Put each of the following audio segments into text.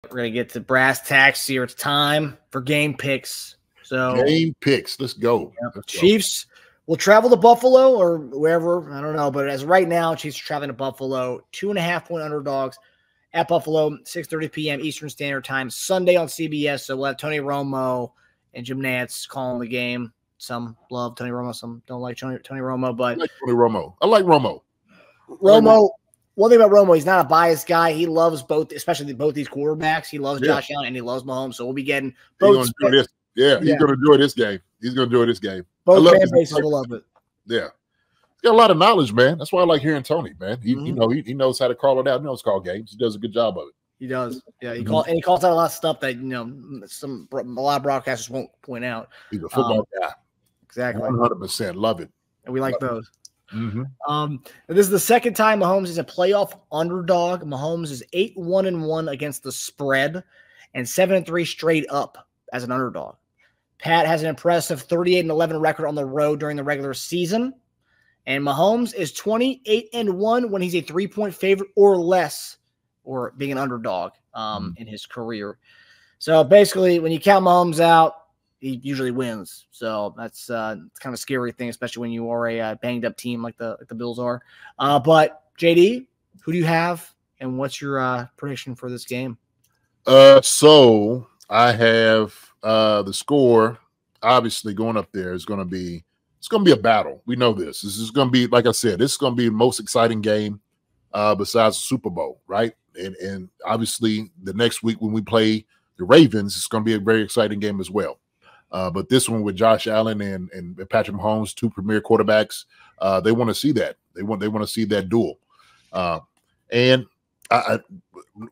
We're going to get to brass tacks here. It's time for game picks. So game picks. Let's go. Yep. Let's go. Chiefs will travel to Buffalo or wherever. I don't know. But as right now, Chiefs are traveling to Buffalo. 2.5-point underdogs at Buffalo, 6:30 p.m. Eastern Standard Time, Sunday on CBS. So we'll have Tony Romo and Jim Nantz calling the game. Some love Tony Romo, some don't like Tony Romo. But I like Tony Romo. I like Romo. One thing about Romo, he's not a biased guy. He loves both, especially both these quarterbacks. He loves Josh Allen and he loves Mahomes. So we'll be getting both. He's going to do this. Yeah, he's going to enjoy this game. He's going to enjoy this game. Both fan bases will love it. Yeah. He's got a lot of knowledge, man. That's why I like hearing Tony, man. He he knows how to call it out. He knows call games. He does a good job of it. He does. Yeah, he calls out a lot of stuff that a lot of broadcasters won't point out. He's a football guy. Exactly. 100%. Love it. And we like those. This is the second time Mahomes is a playoff underdog. Mahomes is 8-1-1 against the spread and 7-3 straight up as an underdog. Pat has an impressive 38-11 record on the road during the regular season. And Mahomes is 28-1 when he's a 3-point favorite or less, or being an underdog in his career. So basically, when you count Mahomes out, he usually wins. So that's it's kind of a scary thing, especially when you are a banged up team like the Bills are. But JD, who do you have, and what's your prediction for this game? So I have the score. Obviously, going up there is going to be a battle. We know this. This is going to be, like I said, this is going to be the most exciting game besides the Super Bowl, right? And obviously, the next week when we play the Ravens, it's going to be a very exciting game as well. But this one with Josh Allen and Patrick Mahomes, two premier quarterbacks, they want to see that. They want to see that duel. And I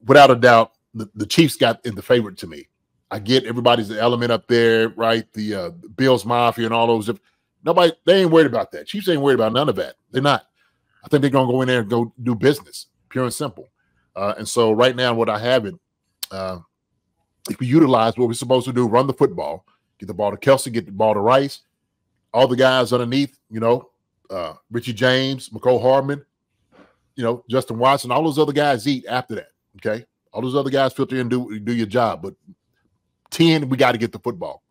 without a doubt, the Chiefs got in the favorite to me. I get everybody's element up there, right? The Bills Mafia and all those. They ain't worried about that. Chiefs ain't worried about none of that. They're not. I think they're going to go in there and go do business, pure and simple. And so right now, what I have it, if we utilize what we're supposed to do, run the football, get the ball to Kelsey, get the ball to Rice, all the guys underneath, Richie James, McCole Hardman, Justin Watson, all those other guys eat after that, okay? All those other guys filter in and do your job. But 10, we got to get the football.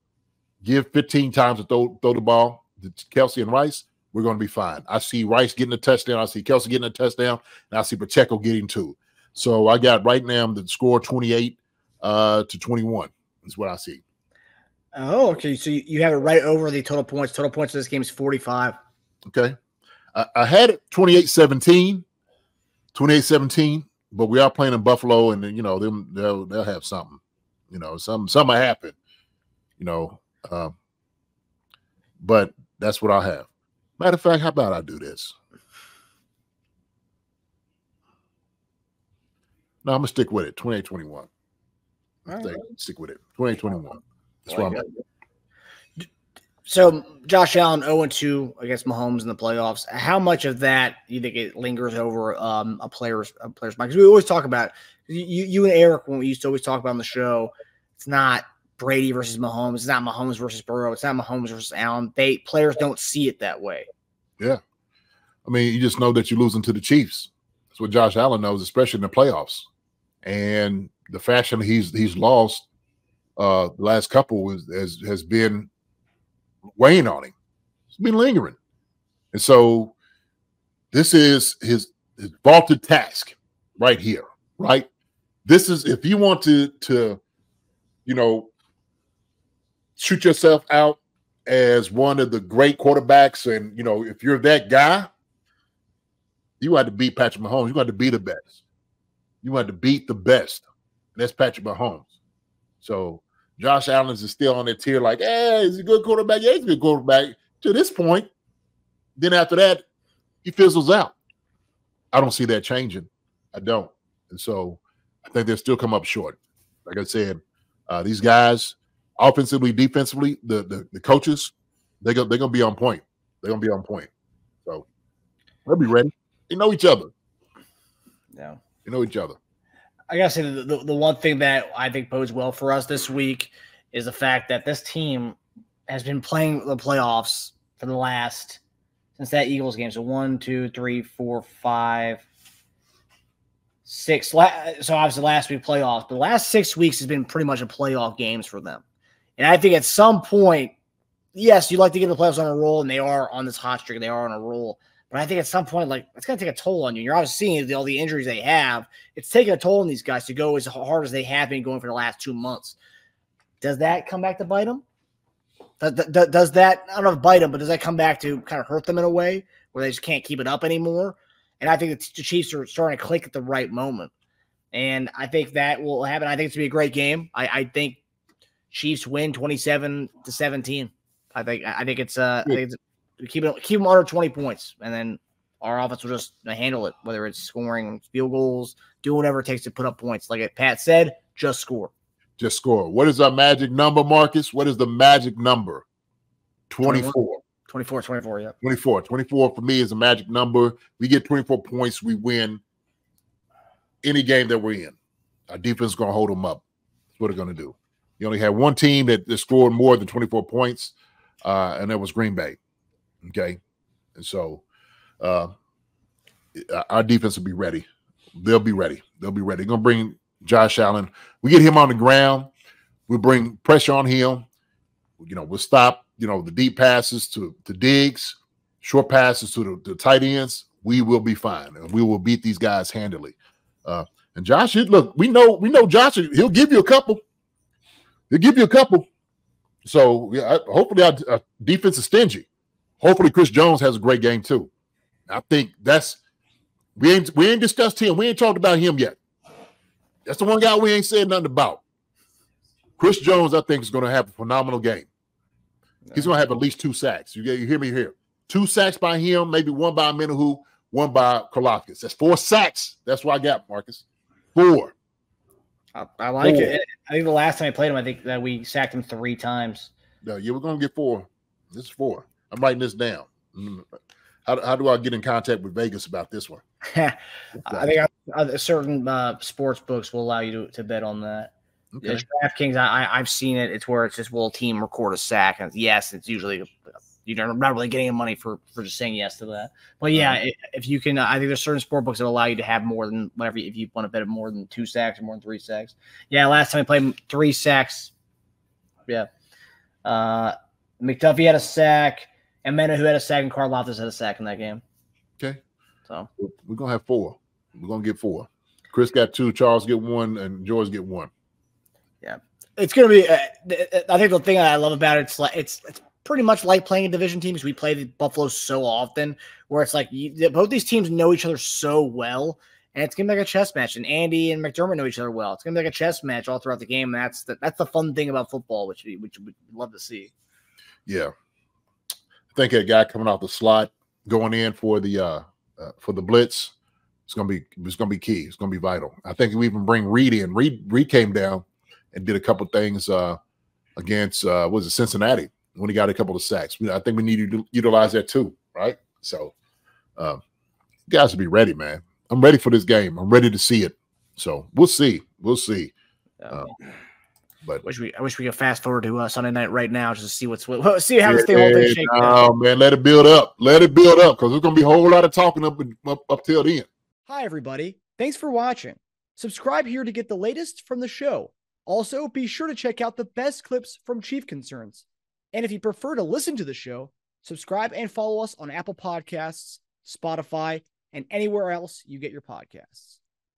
Give 15 times to throw the ball to Kelsey and Rice, we're going to be fine. I see Rice getting a touchdown. I see Kelsey getting a touchdown, and I see Pacheco getting 2. So I got right now the score 28-21 is what I see. Oh, okay. So you have it right over the total points. Total points of this game is 45. Okay. I had it 28-17, but we are playing in Buffalo, and they'll have something. Something might happen. But that's what I have. Matter of fact, how about I do this? No, I'm gonna stick with it. 28-21. Stick with it. 28-21. That's what I'm at. So Josh Allen 0-2 against Mahomes in the playoffs. How much of that you think it lingers over a player's mind? Because we always talk about you and Eric, when we used to always talk about on the show, it's not Brady versus Mahomes. It's not Mahomes versus Burrow. It's not Mahomes versus Allen. Players don't see it that way. Yeah. I mean, you just know that you're losing to the Chiefs. That's what Josh Allen knows, especially in the playoffs. And the fashion he's lost the last couple has been weighing on him. It's been lingering. And so this is his vaulted task right here, right? This is, if you want to shoot yourself out as one of the great quarterbacks, and if you're that guy, you had to beat Patrick Mahomes. You got to be the best. You had to beat the best. And that's Patrick Mahomes. So Josh Allen is still on that tier, like, hey, is he a good quarterback? Yeah, he's a good quarterback to this point. Then after that, he fizzles out. I don't see that changing. I don't. And so I think they'll still come up short. Like I said, these guys, offensively, defensively, the coaches, they're gonna be on point. They're gonna be on point. So they'll be ready. They know each other. Yeah. They know each other. I gotta say the one thing that I think bodes well for us this week is the fact that this team has been playing the playoffs for the last, since that Eagles game. So 1, 2, 3, 4, 5, So obviously last week playoffs, but the last 6 weeks has been pretty much a playoff games for them. And I think at some point, yes, you'd like to get the playoffs on a roll, and they are on this hot streak. They are on a roll. But I think at some point, like, it's going to take a toll on you. You're obviously seeing all the injuries they have. It's taking a toll on these guys to go as hard as they have been going for the last 2 months. Does that come back to bite them? Does that, I don't know if bite them, but does that come back to kind of hurt them in a way where they just can't keep it up anymore? And I think the Chiefs are starting to click at the right moment. And I think that will happen. I think it's going to be a great game. I think Chiefs win 27-17. I think it's keep them under 20 points, and then our offense will just handle it, whether it's scoring, field goals, do whatever it takes to put up points. Like Pat said, just score. Just score. What is our magic number, Marcus? What is the magic number? 24. 24, yeah. 24. 24 for me is a magic number. We get 24 points, we win any game that we're in. Our defense is going to hold them up. That's what they're going to do. You only had one team that scored more than 24 points, and that was Green Bay. Okay? And so our defense will be ready. They'll be ready. They'll be ready. They're going to bring Josh Allen. We get him on the ground. We'll bring pressure on him. We'll stop, the deep passes to Diggs, short passes to the tight ends. We will be fine, and we will beat these guys handily. And Josh, look, we know Josh. He'll give you a couple. He'll give you a couple. So yeah, hopefully our defense is stingy. Hopefully Chris Jones has a great game too. I think we ain't discussed him. We ain't talked about him yet. That's the one guy we ain't said nothing about. Chris Jones, I think, is going to have a phenomenal game. He's going to have at least 2 sacks. You hear me here? 2 sacks by him, maybe one by Menahu, one by Karlaftis. That's 4 sacks. That's what I got, Marcus. 4. I like it. I think the last time I played him, I think that we sacked him 3 times. No, yeah, we're going to get 4. This is 4. I'm writing this down. How do I get in contact with Vegas about this one? I think certain sports books will allow you to bet on that. Okay. DraftKings, I've seen it. It's where it's just, will a team record a sack? And yes, it's usually you're not really getting money for just saying yes to that. But yeah, if you can, I think there's certain sport books that allow you to have more than whatever. If you want to bet more than 2 sacks or more than 3 sacks. Yeah, last time I played 3 sacks. Yeah, McDuffie had a sack, and Menahu had a sack, and Karlaftis had a sack in that game. Okay, so we're gonna have 4. We're gonna get 4. Chris got 2, Charles get 1, and George get 1. Yeah, it's going to be. I think the thing I love about it, it's pretty much like playing a division team, because we play the Buffalo so often, where it's like both these teams know each other so well, and it's going to be like a chess match. And Andy and McDermott know each other well. It's going to be like a chess match all throughout the game. And that's the fun thing about football, which we'd love to see. Yeah, I think a guy coming out the slot going in for the blitz, it's gonna be key. It's gonna be vital. I think we even bring Reed in. Reed came down and did a couple things against was it Cincinnati when he got a couple of sacks. I think we need to utilize that too, right? So guys will be ready, man. I'm ready for this game. I'm ready to see it. So we'll see. We'll see. But I wish we could fast forward to Sunday night right now just to see see how this whole thing shakes out. Oh man, let it build up. Let it build up, because there's gonna be a whole lot of talking up till then. Hi everybody. Thanks for watching. Subscribe here to get the latest from the show. Also, be sure to check out the best clips from Chief Concerns. And if you prefer to listen to the show, subscribe and follow us on Apple Podcasts, Spotify, and anywhere else you get your podcasts.